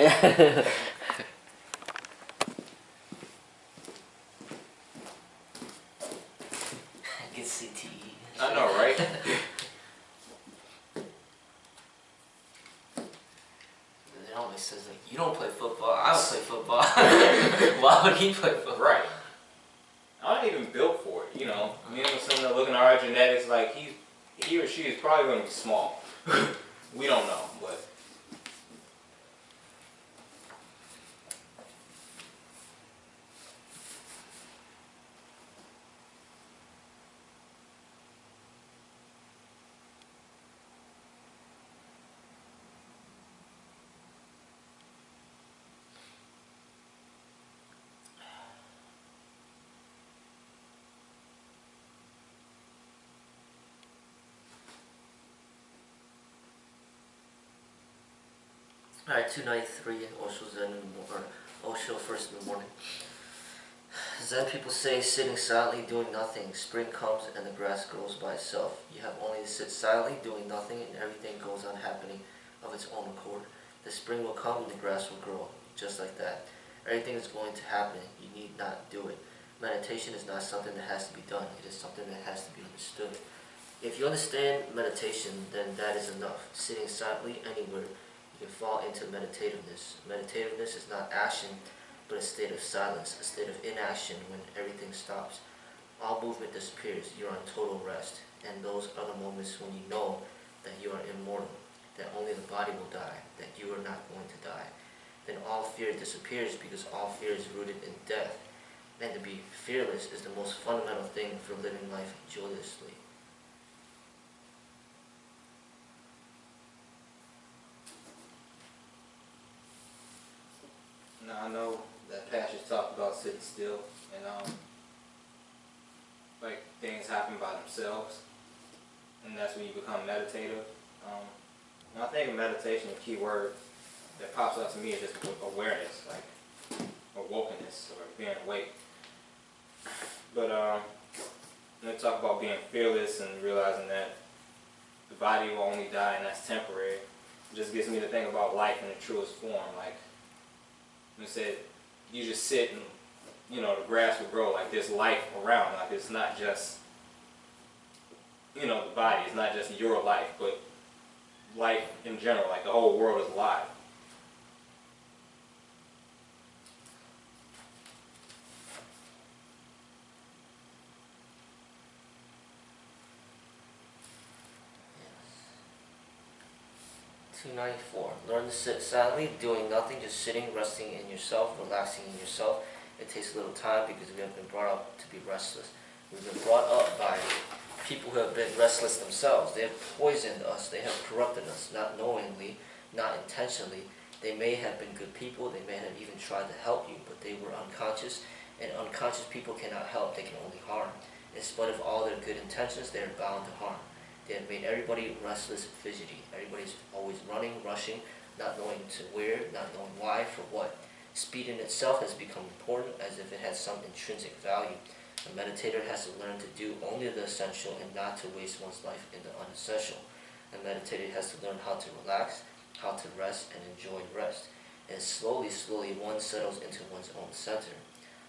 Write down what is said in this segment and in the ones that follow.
Get CTE. I know, right? It always says like, you don't play football, I don't play football. Why would he play football? Right. I ain't even built for it, you know. Me and someone looking at our genetics, like he or she is probably going to be small. We don't know, but. Alright, 293, Osho Zen Osho first in the morning. Zen people say sitting silently doing nothing. Spring comes and the grass grows by itself. You have only to sit silently doing nothing and everything goes on happening of its own accord. The spring will come and the grass will grow. Just like that. Everything is going to happen. You need not do it. Meditation is not something that has to be done. It is something that has to be understood. If you understand meditation, then that is enough. Sitting silently anywhere, you can fall into meditativeness. Meditativeness is not action, but a state of silence, a state of inaction when everything stops. All movement disappears. You are in total rest. And those are the moments when you know that you are immortal, that only the body will die, that you are not going to die. Then all fear disappears because all fear is rooted in death. And to be fearless is the most fundamental thing for living life joyously. Now I know that passage talked about sitting still and like things happen by themselves, and that's when you become meditative. And I think in meditation, the key word that pops up to me is just awareness, like awokenness or being awake. But when they talk about being fearless and realizing that the body will only die and that's temporary, it just gets me to think about life in the truest form. Like when it said, you just sit and, you know, the grass will grow. Like there's life around. Like it's not just, you know, the body. It's not just your life, but life in general. Like the whole world is alive. Yes. 294. Learn to sit silently, doing nothing, just sitting, resting in yourself, relaxing in yourself. It takes a little time because we have been brought up to be restless. We've been brought up by people who have been restless themselves. They have poisoned us. They have corrupted us, not knowingly, not intentionally. They may have been good people. They may have even tried to help you, but they were unconscious. And unconscious people cannot help. They can only harm. In spite of all their good intentions, they are bound to harm. They have made everybody restless, fidgety. Everybody's always running, rushing, not knowing to where, not knowing why, for what. Speed in itself has become important as if it has some intrinsic value. A meditator has to learn to do only the essential and not to waste one's life in the unessential. A meditator has to learn how to relax, how to rest, and enjoy rest. And slowly, slowly, one settles into one's own center.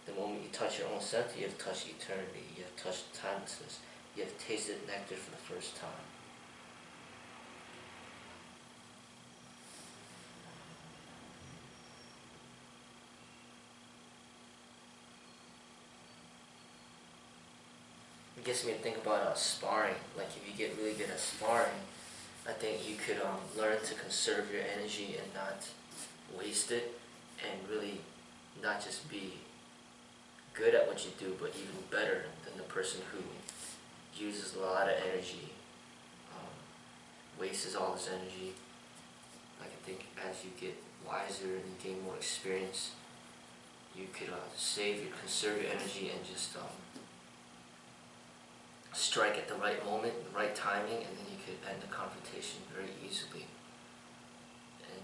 The moment you touch your own center, you have touched eternity. You have touched timelessness. You have tasted nectar for the first time. It gets me to think about sparring. Like if you get really good at sparring, I think you could learn to conserve your energy and not waste it, and really not just be good at what you do, but even better than the person who uses a lot of energy, wastes all this energy. Like I think as you get wiser and you gain more experience, you could conserve your energy and just strike at the right moment, the right timing, and then you could end the confrontation very easily. And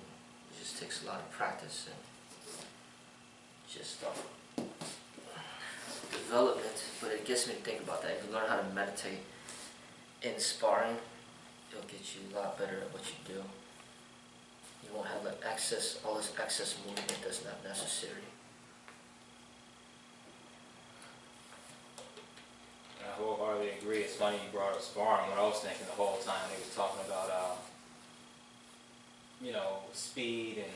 it just takes a lot of practice and just development. But it gets me to think about that. If you learn how to meditate in sparring, it'll get you a lot better at what you do. You won't have like excess, all this excess movement that's not necessary. I wholeheartedly agree. It's funny you brought up sparring. What I was thinking the whole time, they was talking about, speed and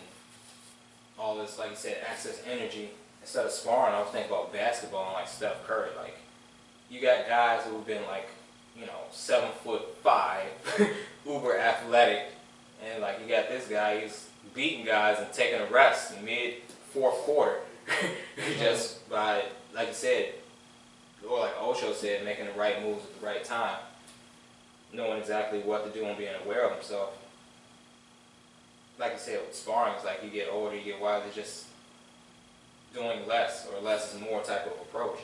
all this, like you said, excess energy. Instead of sparring, I was thinking about basketball and like Steph Curry. Like, you got guys who've been like, 7'5", uber athletic, and like you got this guy, he's beating guys and taking a rest in mid fourth quarter, just by, like you said, or like Osho said, making the right moves at the right time, knowing exactly what to do and being aware of himself. Like I said, with sparring, it's like you get older, you get wiser, just doing less, or less is more type of approach.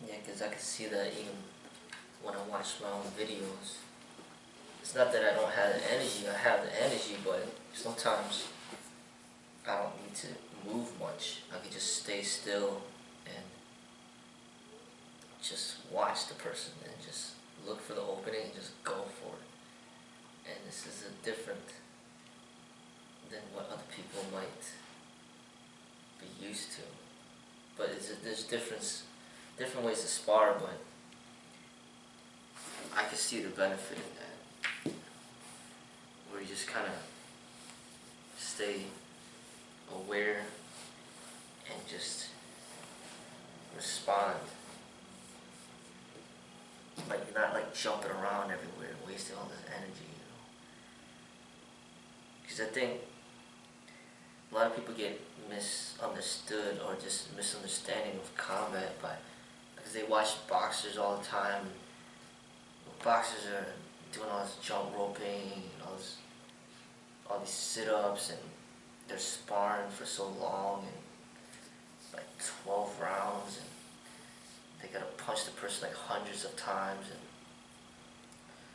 Yeah, because I can see that even when I watch my own videos. It's not that I don't have the energy, I have the energy, but sometimes I don't need to move much. I can just stay still and just watch the person and just look for the opening and just go for it. And this is a different than what other people might be used to. But there's different ways to spar, but I can see the benefit in that. Where you just kind of stay aware and just respond. Like you're not like jumping around everywhere and wasting all this energy, Because I think a lot of people get misunderstood or just misunderstanding of combat because they watch boxers all the time. Boxers are doing all this jump roping and all these sit-ups, and they're sparring for so long and like 12 rounds, and they gotta punch the person like hundreds of times, and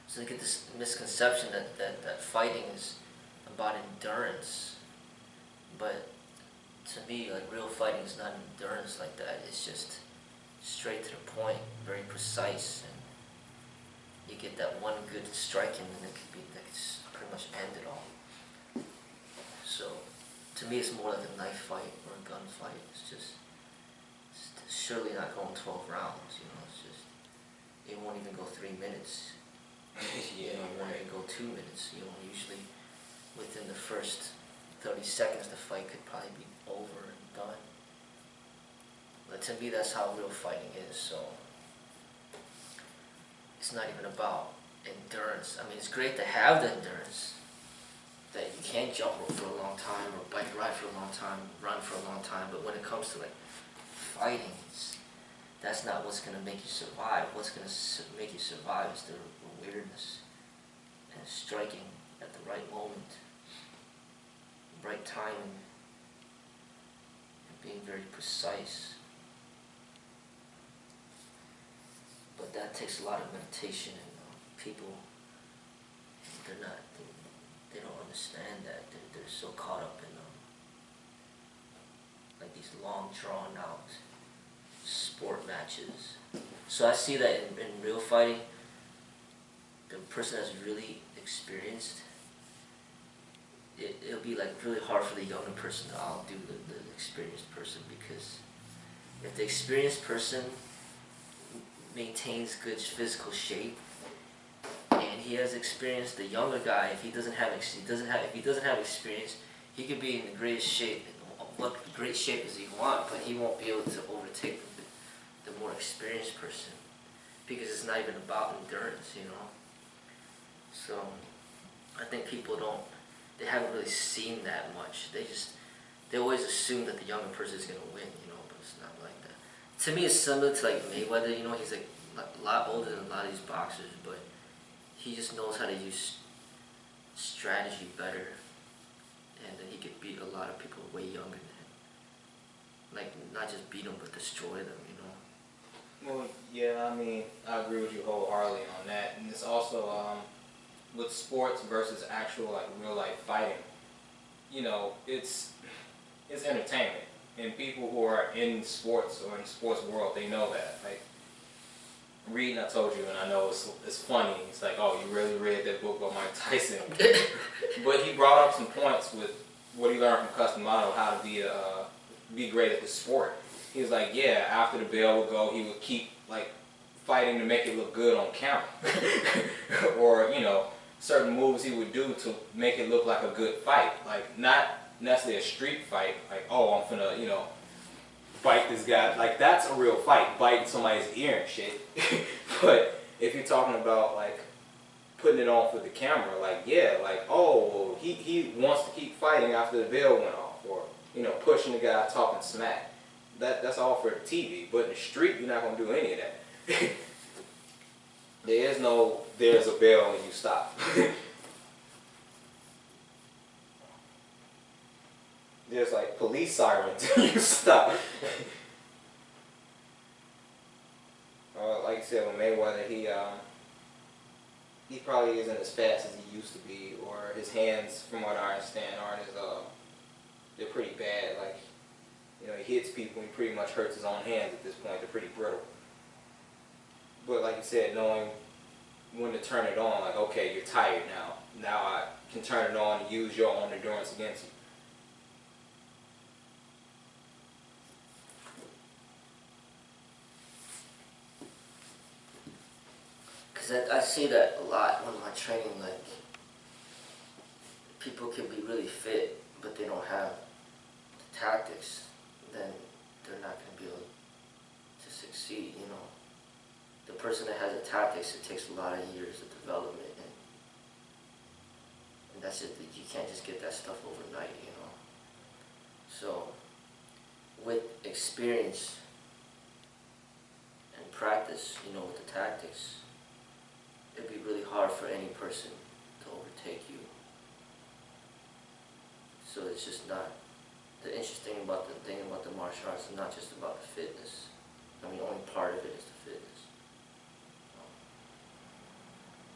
so they get this misconception that fighting is about endurance. But to me, like, real fighting is not endurance like that. It's just straight to the point, very precise, and you get that one good strike in, and that could pretty much end it all. So to me, it's more like a knife fight or a gun fight. It's surely not going 12 rounds. It's just, it won't even go 3 minutes. Yeah, it won't even go 2 minutes. Usually within the first 30 seconds, the fight could probably be over and done. But to me, that's how real fighting is. So it's not even about endurance. I mean, it's great to have the endurance, that you can jump rope for a long time, or bike ride for a long time, run for a long time, but when it comes to like fighting, that's not what's going to make you survive. What's going to make you survive is the awareness and striking at the right moment, right timing, and being very precise. But that takes a lot of meditation, and people, they don't understand that. They're so caught up in like these long drawn out sport matches. So I see that in real fighting, the person that's really experienced, it'll be like really hard for the younger person to outdo the experienced person, because if the experienced person maintains good physical shape and he has experience, the younger guy, if he doesn't have experience, he could be in the greatest shape, what great shape does he want, but he won't be able to overtake the more experienced person, because it's not even about endurance, So I think people they haven't really seen that much. They always assume that the younger person is going to win, but it's not like that. To me, it's similar to like Mayweather. He's like a lot older than a lot of these boxers, but he just knows how to use strategy better, and then he could beat a lot of people way younger than him. Like, not just beat them, but destroy them, Well, yeah, I mean, I agree with you wholeheartedly on that. And it's also, with sports versus actual, like, real life fighting, it's entertainment. And people who are in sports or in the sports world, they know that. Like, reading, I told you, and I know it's funny. It's like, oh, you really read that book by Mike Tyson. But he brought up some points with what he learned from Cus D'Amato, how to be great at the sport. He was like, yeah, after the bell would go, he would keep like fighting to make it look good on camera. Or, you know, certain moves he would do to make it look like a good fight. Like, not necessarily a street fight, like, oh, I'm finna, you know, bite this guy. Like, that's a real fight, biting somebody's ear and shit. But if you're talking about, like, putting it on for the camera, like, yeah, like, oh, he wants to keep fighting after the bell went off, or, you know, pushing the guy, talking smack. That's all for the TV. But in the street, you're not going to do any of that. There is no, there's a bell and you stop. There's like police sirens and you stop. Like you said, with Mayweather, he probably isn't as fast as he used to be, or his hands, from what I understand, aren't as, they're pretty bad. Like, you know, he hits people, he pretty much hurts his own hands at this point. They're pretty brittle. But like you said, knowing when to turn it on, like, okay, you're tired now. Now I can turn it on and use your own endurance against you. Because I see that a lot when my training, like, people can be really fit, but they don't have the tactics, then they're not going to be able to succeed, you know. The person that has the tactics, it takes a lot of years of development, and that's it. You can't just get that stuff overnight, you know. So, with experience and practice, you know, with the tactics, it'd be really hard for any person to overtake you. So it's just not, the interesting about the thing about the martial arts is not just about the fitness. I mean, only part of it is the fitness.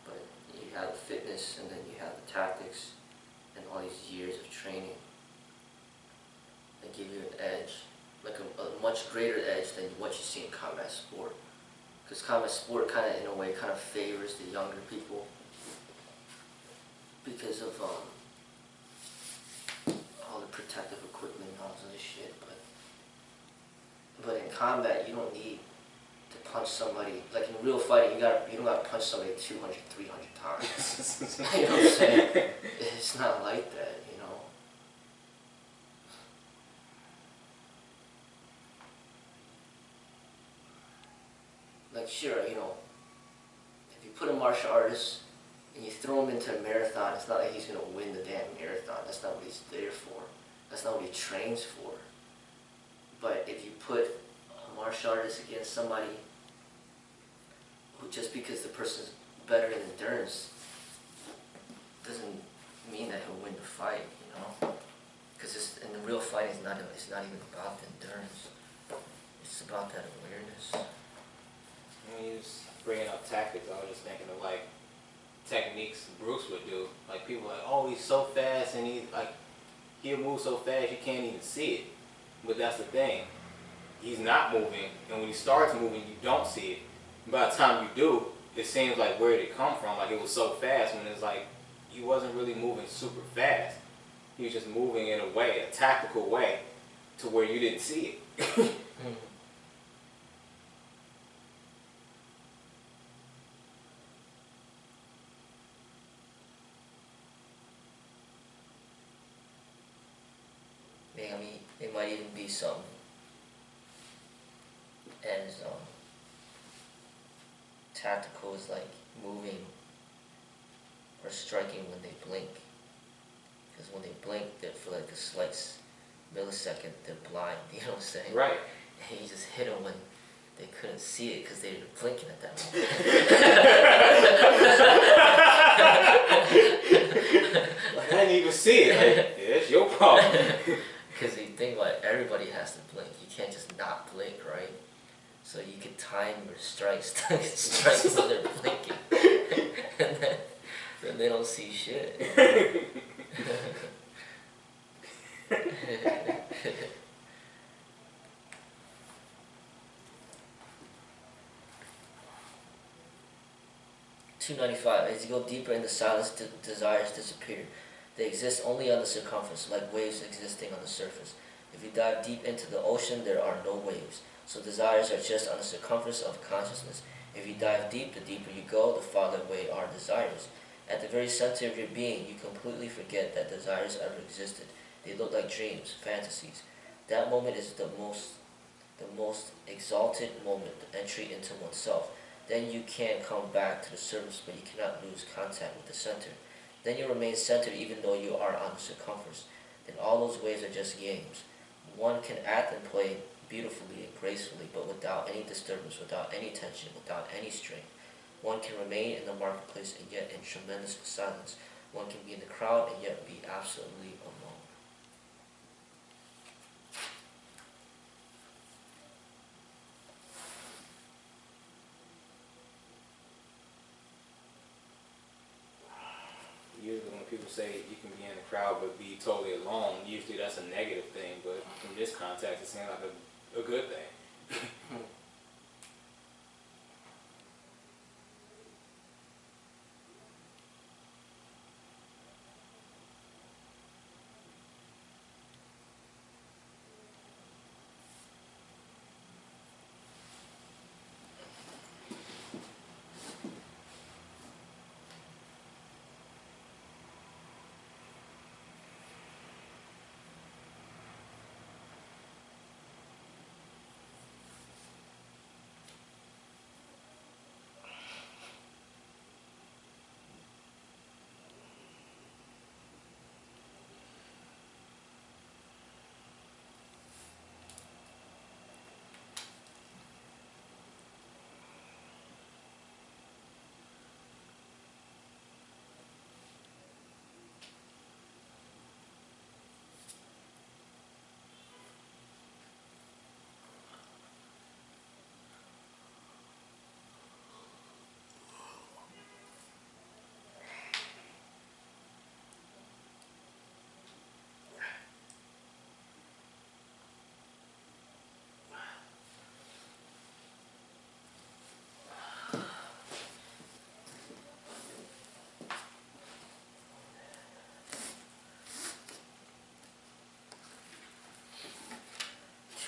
But you have the fitness, and then you have the tactics, and all these years of training that give you an edge, like a much greater edge than what you see in combat sport. Because combat sport kind of, in a way, kind of favors the younger people because of all the protective equipment and all this other shit. But in combat, you don't need to punch somebody. Like in real fighting, you don't got to punch somebody 200, 300 times. You know what I'm saying? It's not like that, you know. Like, sure, you know, if you put a martial artist and you throw him into a marathon, it's not like he's going to win the damn marathon. That's not what he's there for. That's not what he trains for. But if you put a martial artist against somebody who, just because the person's better in endurance, doesn't mean that he'll win the fight, you know? Because in the real fight, it's not even about the endurance. It's about that awareness. When you was bringing up tactics, I was just thinking of like techniques Bruce would do. Like people are like, oh, he's so fast and he'll move so fast you can't even see it. But that's the thing. He's not moving, and when he starts moving, you don't see it. By the time you do, it seems like where did it come from? Like it was so fast when it's like he wasn't really moving super fast. He was just moving in a way, a tactical way, to where you didn't see it. I mean, it might even be something as tactical as like moving or striking when they blink. Because when they blink, for like a slight millisecond, they're blind, you know what I'm saying? Right. And you just hit them when they couldn't see it because they were blinking at that moment. Like, I didn't even see it. Like, yeah, it's your problem. Because you think like everybody has to blink. You can't just not blink, right? So you can time your strikes so they're blinking. And then they don't see shit. 295. As you go deeper into silence, desires disappear. They exist only on the circumference, like waves existing on the surface. If you dive deep into the ocean, there are no waves. So desires are just on the circumference of consciousness. If you dive deep, the deeper you go, the farther away are desires. At the very center of your being, you completely forget that desires ever existed. They look like dreams, fantasies. That moment is the most exalted moment, the entry into oneself. Then you can come back to the surface, but you cannot lose contact with the center. Then you remain centered even though you are on the circumference. Then all those waves are just games. One can act and play beautifully and gracefully, but without any disturbance, without any tension, without any strain. One can remain in the marketplace and yet in tremendous silence. One can be in the crowd and yet be absolutely alone. Usually when people say you can be in the crowd but be totally alone, usually that's a negative thing, but in this context it seems like a good thing.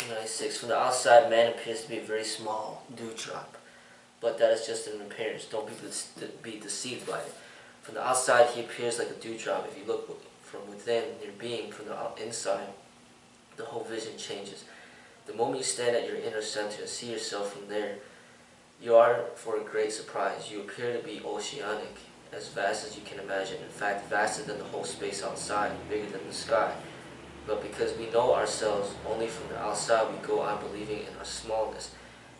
296. From the outside, man appears to be a very small dewdrop, but that is just an appearance. Don't be deceived by it. From the outside, he appears like a dewdrop. If you look from within your being, from the inside, the whole vision changes. The moment you stand at your inner center and see yourself from there, you are for a great surprise. You appear to be oceanic, as vast as you can imagine. In fact, vaster than the whole space outside, bigger than the sky. But because we know ourselves only from the outside, we go on believing in our smallness.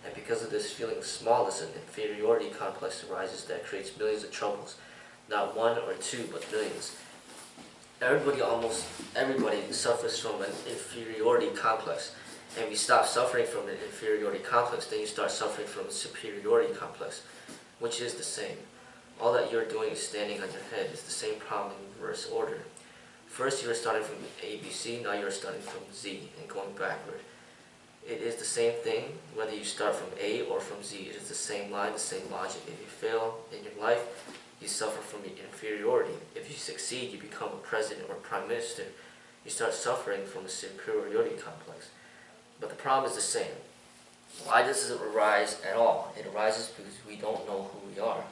And because of this feeling of smallness, an inferiority complex arises that creates millions of troubles. Not one or two, but millions. Almost everybody suffers from an inferiority complex. And we stop suffering from an inferiority complex, then you start suffering from a superiority complex, which is the same. All that you're doing is standing on your head. It's the same problem in reverse order. First you were starting from ABC, now you're starting from Z and going backward. It is the same thing whether you start from A or from Z. It is the same line, the same logic. If you fail in your life, you suffer from inferiority. If you succeed, you become a president or prime minister. You start suffering from the superiority complex. But the problem is the same. Why does it arise at all? It arises because we don't know who we are.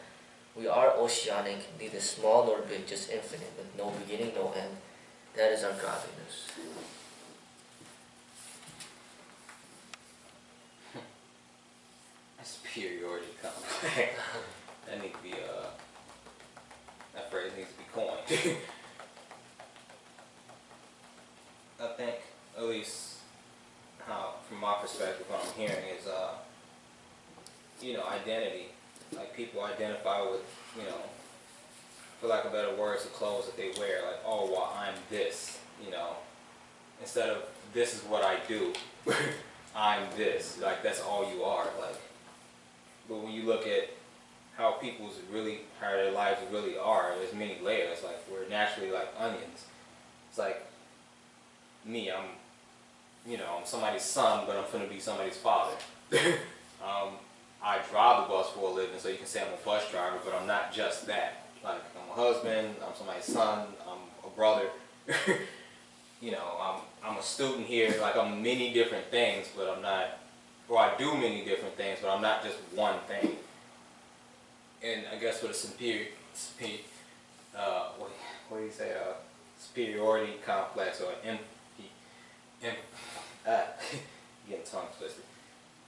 We are oceanic, neither small nor big, just infinite, with no beginning, no end. That is our godliness. Superiority complex. That needs to be that phrase needs to be coined. I think, at least how, from my perspective, what I'm hearing is, identity. Like people identify with, for lack of better words, the clothes that they wear. Like, oh, well, I'm this, instead of this is what I do. I'm this. Like that's all you are. Like, but when you look at how how their lives really are, there's many layers. Like we're naturally like onions. It's like me. I'm somebody's son, but I'm gonna be somebody's father. I drive the bus for a living, so you can say I'm a bus driver, but I'm not just that. Like, I'm a husband, I'm somebody's son, I'm a brother. You know, I'm a student here. Like, I'm many different things, but I'm not, or I do many different things, but I'm not just one thing. And I guess with a what do you say, superiority complex, or getting tongue twisted.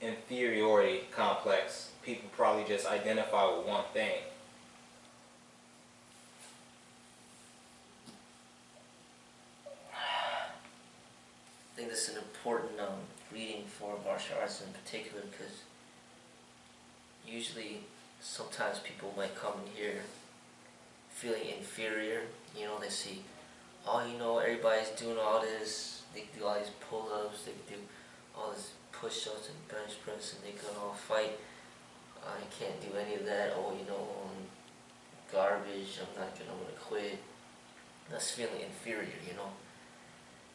Inferiority complex, people probably just identify with one thing. I think this is an important reading for martial arts in particular, because usually sometimes people might come in here feeling inferior. You know, they see, oh, you know, everybody's doing all this, they can do all these pull-ups, they can do all this push-ups and bench press, and they can all fight. I can't do any of that. Oh, you know, I'm garbage, I'm gonna quit. That's feeling inferior, you know.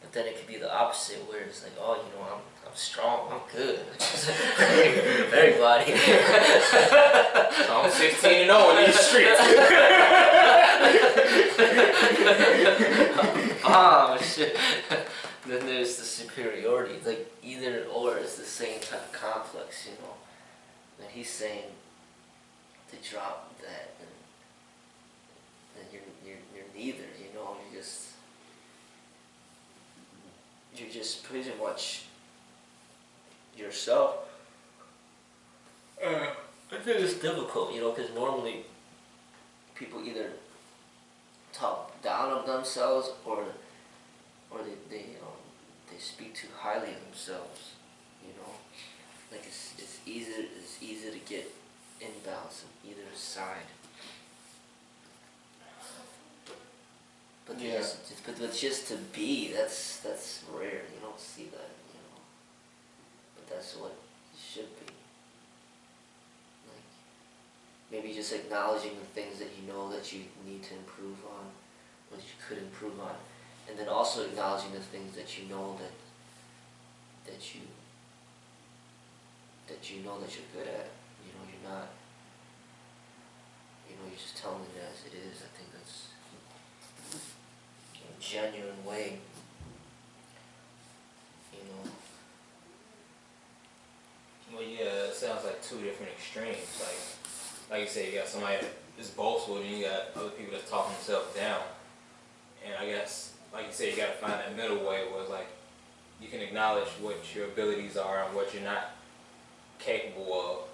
But then it could be the opposite, where it's like, oh, you know, I'm strong, I'm good. Everybody. So I'm 16-0 in these streets. Oh shit. Then there's the superiority, like either or is the same type of complex, you know. And he's saying to drop that, and you're neither, you know. You're just pretty much yourself. I think it's difficult, you know, because normally people either talk down of themselves, or they speak too highly of themselves, you know. Like it's easy to get imbalance on either side. But Yeah. just to be, that's rare. You don't see that, you know. But that's what it should be. Like maybe just acknowledging the things that you know that you need to improve on, what you could improve on, and then also acknowledging the things that you know that you know that you're good at. You know, you're not. You know, you're just telling it as it is. I think that's a genuine way. You know. Well, yeah, it sounds like two different extremes. Like you say, you got somebody that's boastful, and you got other people that's talking themselves down. And I guess, like you say, you got to find that middle way where it's like you can acknowledge what your abilities are and what you're not capable of.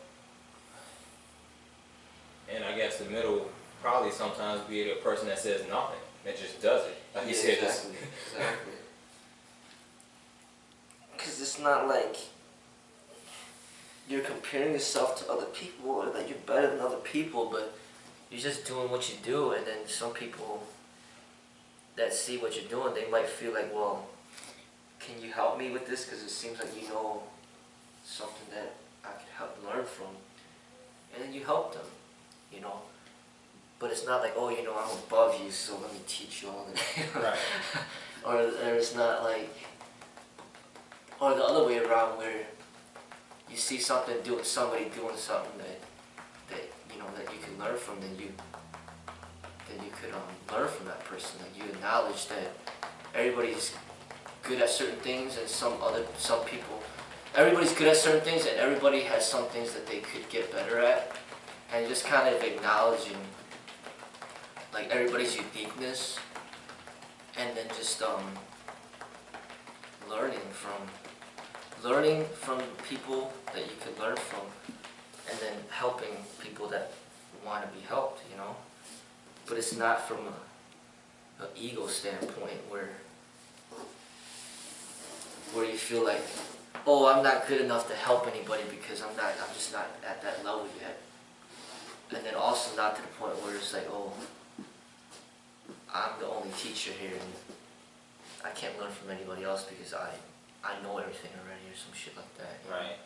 And I guess the middle probably sometimes be the person that says nothing, that just does it. Like you said, exactly. Because it's not like you're comparing yourself to other people, or that you're better than other people, but you're just doing what you do. And then some people that see what you're doing, they might feel like, well, can you help me with this? Because it seems like you know something that I could help learn from. And then you help them, you know. But it's not like, oh, you know, I'm above you, so let me teach you all that. right. Or it's not like, or the other way around, where you see somebody doing something that you know that you can learn from, then you could learn from that person. Like you acknowledge that everybody's good at certain things, and some people, everybody's good at certain things, and everybody has some things that they could get better at, and just kind of acknowledging like everybody's uniqueness, and then just learning from people that you could learn from, and then helping people that want to be helped, you know. But it's not from an ego standpoint where you feel like, oh, I'm not good enough to help anybody because I'm just not at that level yet. And then also not to the point where it's like, oh, I'm the only teacher here and I can't learn from anybody else because I know everything already, or some shit like that. You know? Right.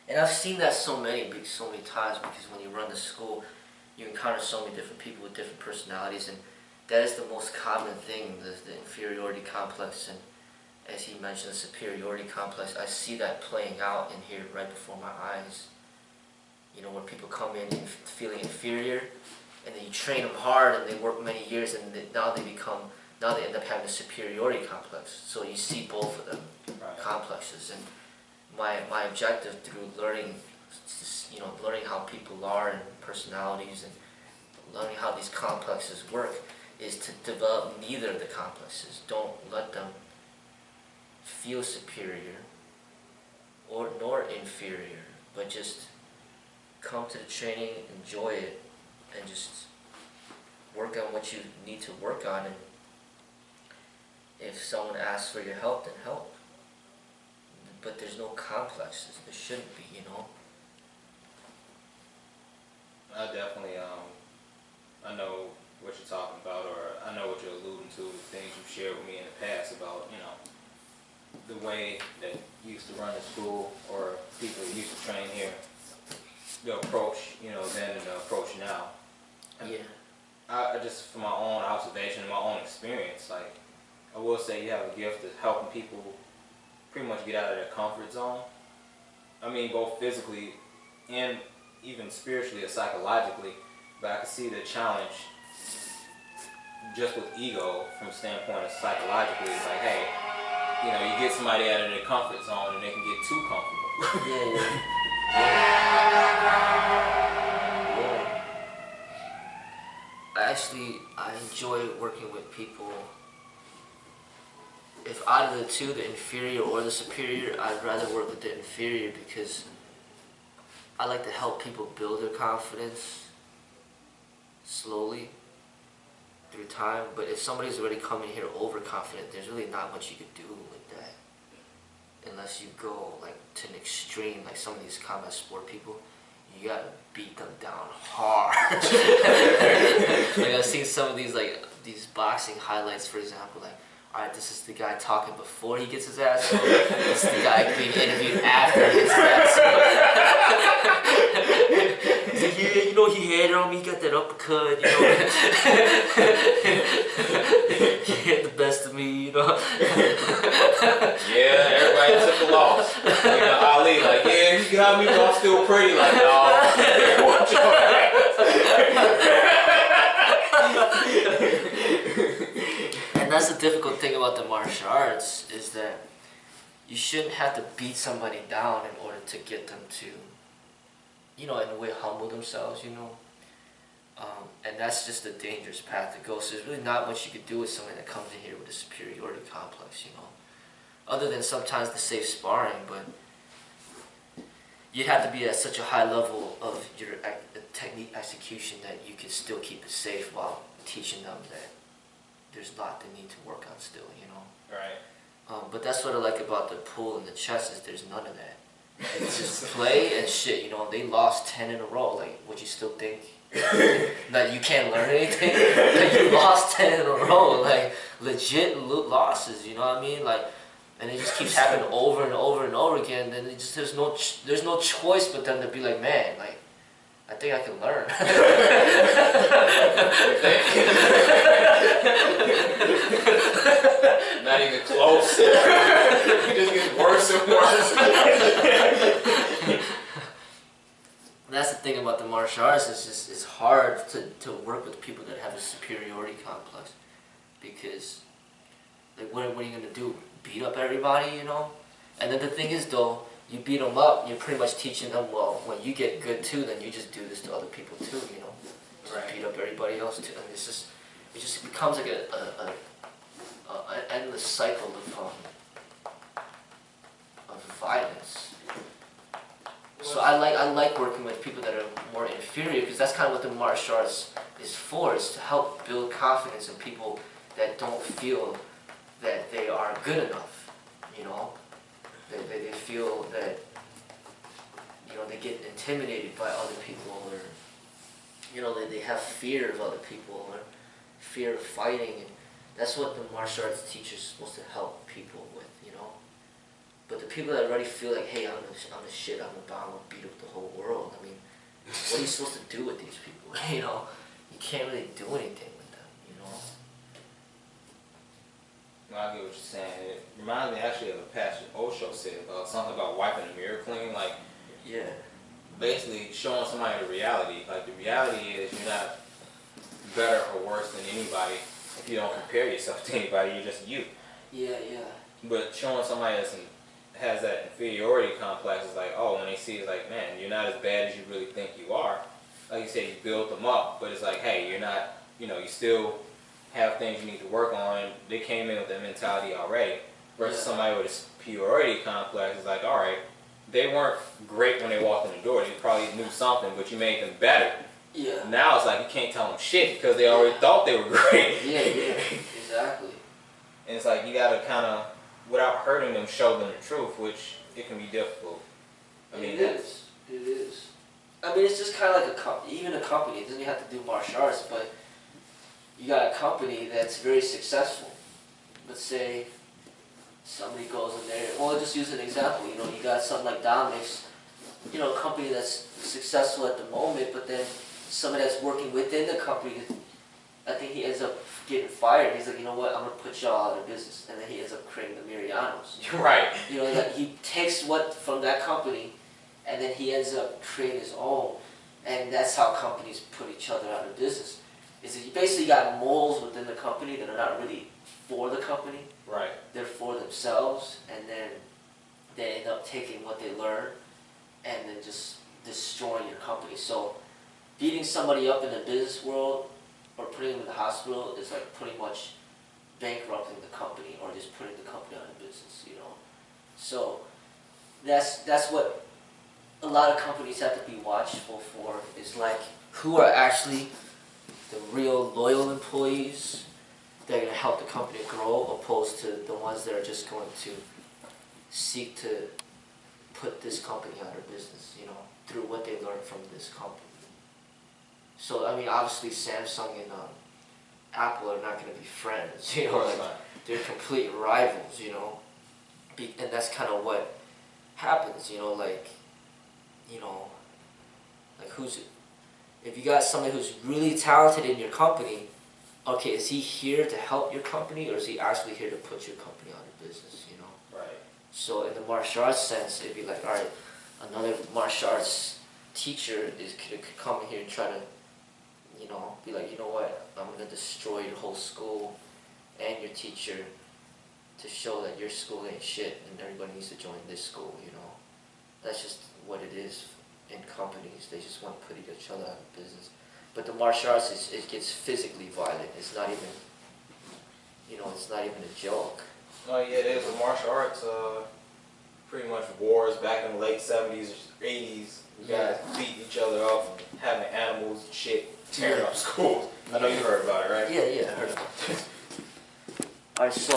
And I've seen that so many times, because when you run the school, you encounter so many different people with different personalities, and that is the most common thing, the inferiority complex, and as he mentioned, the superiority complex. I see that playing out in here right before my eyes. You know, where people come in feeling inferior, and then you train them hard, and they work many years, and now they end up having a superiority complex. So you see both of them, Right. complexes. And my objective through learning, you know, learning how people are and personalities, and learning how these complexes work, is to develop neither of the complexes. Don't let them feel superior nor inferior, but just come to the training, enjoy it, and just work on what you need to work on. And if someone asks for your help, then help. But there's no complexes. There shouldn't be, you know. I definitely, I know what you're talking about, or I know what you're alluding to, things you've shared with me in the past about, you know, the way that you used to run the school, or people that used to train here, the approach, you know, then and the approach now. Yeah. I just, from my own observation, my own experience, like, I will say you have a gift of helping people pretty much get out of their comfort zone. I mean, both physically and even spiritually or psychologically, but I can see the challenge just with ego from the standpoint of psychologically. It's like, hey, you know, you get somebody out of their comfort zone and they can get too comfortable. Yeah. I enjoy working with people. If out of the two, the inferior or the superior, I'd rather work with the inferior, because I like to help people build their confidence slowly through time. But if somebody's already coming here overconfident, there's really not much you could do with that, unless you go like to an extreme, like some of these combat sport people. You gotta beat them down hard. Like I've seen some of these boxing highlights, for example, like, alright, this is the guy talking before he gets his ass whooped. This is the guy being interviewed after he gets his ass whooped. He's like, yeah, you know, he had it on me, he got that uppercut, you know. He had the best of me, you know. Yeah, everybody took a loss. You know, Ali, like, yeah, you got me, but I'm still pretty. Like, no, watch your ass. And that's the difficult thing about the martial arts, is that you shouldn't have to beat somebody down in order to get them to, you know, in a way humble themselves, you know. And that's just a dangerous path to go. So there's really not much you could do with someone that comes in here with a superiority complex, you know. Other than sometimes the safe sparring, but you'd have to be at such a high level of your technique execution that you can still keep it safe while teaching them that there's not the need to work on still, you know. Right. But that's what I like about the pool and the chess, is there's none of that. It's just play and shit, you know. They lost 10 in a row. Like, would you still think that you can't learn anything? Like, you lost 10 in a row, like legit losses, you know what I mean? Like, and it just keeps happening over and over and over again. Then it just there's no choice but then to be like, man, like, I think I can learn. Not even close. It just gets worse and worse. That's the thing about the martial arts, is just it's hard to work with people that have a superiority complex, because like what are you gonna do? Beat up everybody, you know? And then the thing is though, you beat them up, you're pretty much teaching them, well, when you get good too, then you just do this to other people too, you know? Just Right. beat up everybody else too, and it just becomes like an endless cycle of violence. So I like working with people that are more inferior, because that's kind of what the martial arts is for, is to help build confidence in people that don't feel that they are good enough, you know? They feel that, you know, they get intimidated by other people, or, you know, they have fear of other people, or fear of fighting, and that's what the martial arts teacher is supposed to help people with, you know? But the people that already feel like, hey, I'm the shit, I'm the bomb, I'll beat up the whole world, I mean, what are you supposed to do with these people, you know? You can't really do anything with them, you know? Well, I get what you're saying. It reminds me actually of a passage Osho said about something about wiping the mirror clean. Like, Yeah. basically showing somebody the reality. Like, the reality is you're not better or worse than anybody if you don't compare yourself to anybody. You're just you. Yeah, yeah. But showing somebody that has that inferiority complex is like, oh, when they see it's like, man, you're not as bad as you really think you are. Like you said, you build them up, but it's like, hey, you're not, you know, you still have things you need to work on. They came in with that mentality already. Versus somebody with a superiority complex is like, all right, they weren't great when they walked in the door. They probably knew something, but you made them better. Yeah. Now it's like you can't tell them shit because they already thought they were great. Yeah, yeah, exactly. And it's like you gotta kind of, without hurting them, show them the truth, which it can be difficult. I mean, It is. I mean, it's just kind of like a company. Even a company, it doesn't even have to do martial arts, but you got a company that's very successful. Let's say somebody goes in there. Well, I'll just use an example. You know, you got something like Dominic's. You know, a company that's successful at the moment, but then somebody that's working within the company, I think he ends up getting fired. He's like, you know what, I'm going to put y'all out of business. And then he ends up creating the Mirianos. You're right. You know, that he takes what from that company, and then he ends up creating his own. And that's how companies put each other out of business. Is that you basically got moles within the company that are not really for the company. Right. They're for themselves, and then they end up taking what they learn and then just destroying your company. So beating somebody up in the business world or putting them in the hospital is like pretty much bankrupting the company or just putting the company out of business, you know. So that's what a lot of companies have to be watchful for, is like who are actually the real loyal employees that are going to help the company grow, opposed to the ones that are just going to seek to put this company out of business, you know, through what they learned from this company. So, I mean, obviously Samsung and Apple are not going to be friends, you know, like, they're complete rivals, you know, and that's kind of what happens, you know, like if you got somebody who's really talented in your company, okay, is he here to help your company, or is he actually here to put your company out of business, you know? Right. So in the martial arts sense, it'd be like, all right, another martial arts teacher could come in here and try to, you know, be like, you know what, I'm going to destroy your whole school and your teacher to show that your school ain't shit and everybody needs to join this school, you know. That's just what it is in companies. They just want to put each other out of business. But the martial arts, it gets physically violent. It's not even, you know, it's not even a joke. Oh yeah, there's a martial arts, pretty much wars back in the late 70s, 80s. You guys beating each other up and having animals and shit tearing up schools. I know you heard about it, right? Yeah, I heard about it. Alright, so